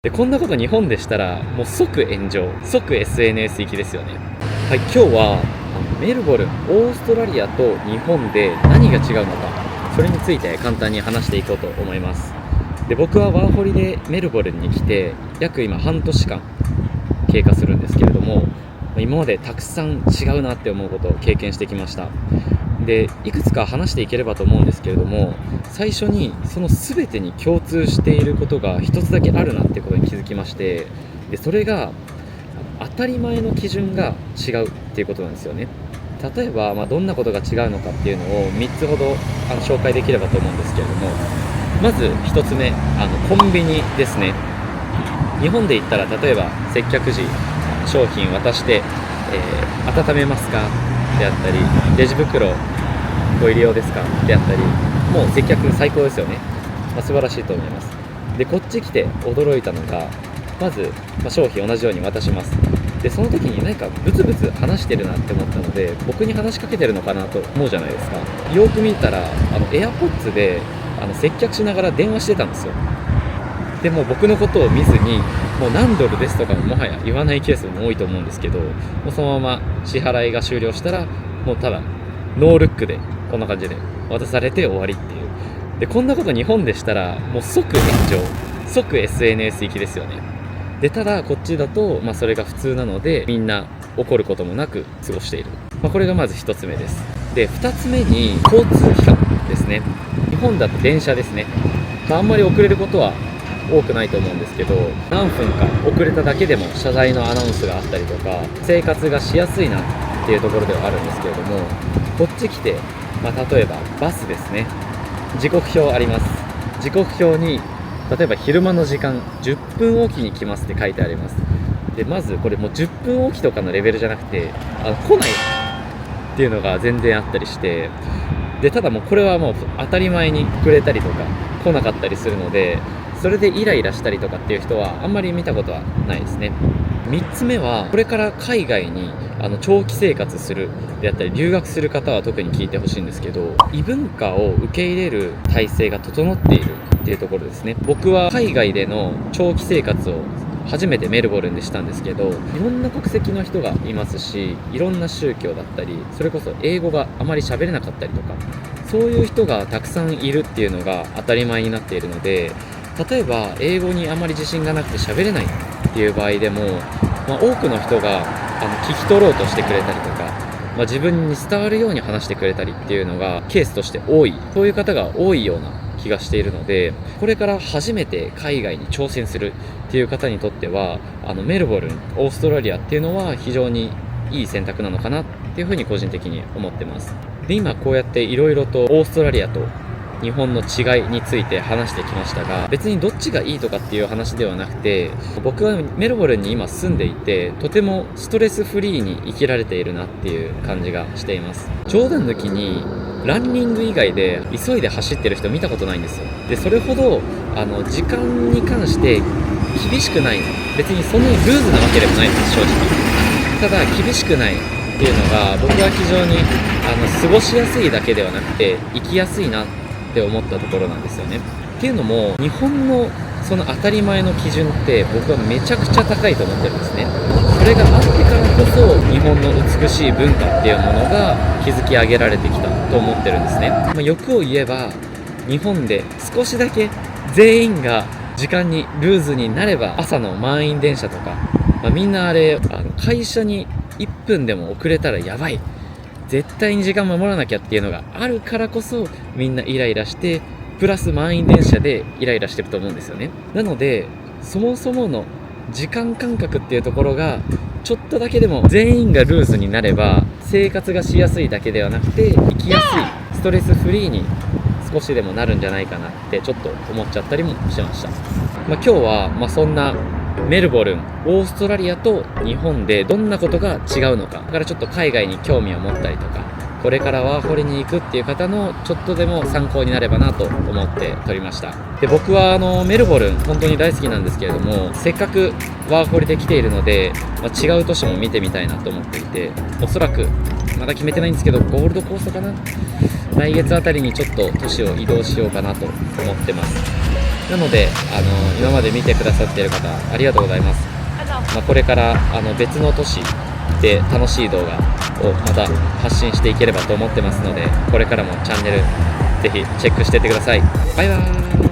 で、こんなこと日本でしたらもう即炎上、即 SNS 行きですよね。はい、今日はメルボルン、オーストラリアと日本で何が違うのか、それについて簡単に話していこうと思います。で、僕はワーホリでメルボルンに来て約今半年間経過するんですけれども、今までたくさん違うなって思うことを経験してきました。で、いくつか話していければと思うんですけれども、最初にその全てに共通していることが一つだけあるなっていうことに気づきまして、でそれが当たり前の基準が違うっていうことなんですよね。例えば、どんなことが違うのかっていうのを3つほど紹介できればと思うんですけれども、まず1つ目、コンビニですね。日本で言ったら例えば接客時商品渡して、温めますかであったり、レジ袋ご入り用ですかであったり、もう接客最高ですよね。素晴らしいと思います。で、こっち来て驚いたのが、まず、商品同じように渡します。で、その時に何かブツブツ話してるなって思ったので、僕に話しかけてるのかなと思うじゃないですか。よく見たらAirPods で接客しながら電話してたんですよ。でも僕のことを見ずに、もう何ドルですとかももはや言わないケースも多いと思うんですけど、もうそのまま支払いが終了したら、もうただノールックでこんな感じで渡されて終わりっていう。で、こんなこと日本でしたらもう即炎上、即 SNS 行きですよね。で、ただこっちだと、それが普通なので、みんな怒ることもなく過ごしている。これがまず1つ目です。で、2つ目に交通機関ですね。日本だと電車ですね。あんまり遅れることは多くないと思うんですけど、何分か遅れただけでも謝罪のアナウンスがあったりとか、生活がしやすいなっていうところではあるんですけれども、こっち来て、例えばバスですね。時刻表あります。時刻表に例えば昼間の時間10分おきに来ますって書いてあります。で、まずこれもう10分おきとかのレベルじゃなくて、来ないっていうのが全然あったりして、で、ただもうこれはもう当たり前に遅れたりとか来なかったりするので、それでイライラしたりとかっていう人はあんまり見たことはないですね。3つ目は、これから海外に長期生活するであったり留学する方は特に聞いてほしいんですけど、異文化を受け入れる体制が整っているっていうところですね。僕は海外での長期生活を初めてメルボルンでしたんですけど、いろんな国籍の人がいますし、いろんな宗教だったり、それこそ英語があまり喋れなかったりとか、そういう人がたくさんいるっていうのが当たり前になっているので、例えば英語にあまり自信がなくて喋れないっていう場合でも、多くの人が聞き取ろうとしてくれたりとか、自分に伝わるように話してくれたりっていうのがケースとして多い、そういう方が多いような気がしているので、これから初めて海外に挑戦するっていう方にとっては、メルボルン、オーストラリアっていうのは非常にいい選択なのかなっていうふうに個人的に思ってます。で、今こうやっていろいろとオーストラリアと日本の違いについて話してきましたが、別にどっちがいいとかっていう話ではなくて、僕はメルボルンに今住んでいて、とてもストレスフリーに生きられているなっていう感じがしています。冗談抜きにランニング以外で急いで走ってる人見たことないんですよ。で、それほど時間に関して厳しくない、別にそんなにルーズなわけでもないです、正直。ただ厳しくないっていうのが僕は非常に過ごしやすいだけではなくて生きやすいなって思ったところなんですよね。っていうのも、日本のその当たり前の基準って僕はめちゃくちゃ高いと思ってるんですね。それがあってからこそ日本の美しい文化っていうものが築き上げられてきたと思ってるんですね。欲を言えば、日本で少しだけ全員が時間にルーズになれば、朝の満員電車とか、みんな会社に1分でも遅れたらやばい、絶対に時間守らなきゃっていうのがあるからこそ、みんなイライラして、プラス満員電車でイライラしてると思うんですよね。なので、そもそもの時間感覚っていうところがちょっとだけでも全員がルーズになれば、生活がしやすいだけではなくて生きやすい、ストレスフリーに少しでもなるんじゃないかなってちょっと思っちゃったりもしました。今日はそんなメルボルン、オーストラリアと日本でどんなことが違うのか、だからちょっと海外に興味を持ったりとか、これからワーホリに行くっていう方のちょっとでも参考になればなと思って撮りました。で、僕はメルボルン本当に大好きなんですけれども、せっかくワーホリで来ているので、違う都市も見てみたいなと思っていて、おそらくまだ決めてないんですけど、ゴールドコーストかな、来月あたりにちょっと都市を移動しようかなと思ってます。なので今まで見てくださっている方ありがとうございます。これから別の都市で楽しい動画をまた発信していければと思ってますので、これからもチャンネルぜひチェックしていってください。バイバーイ。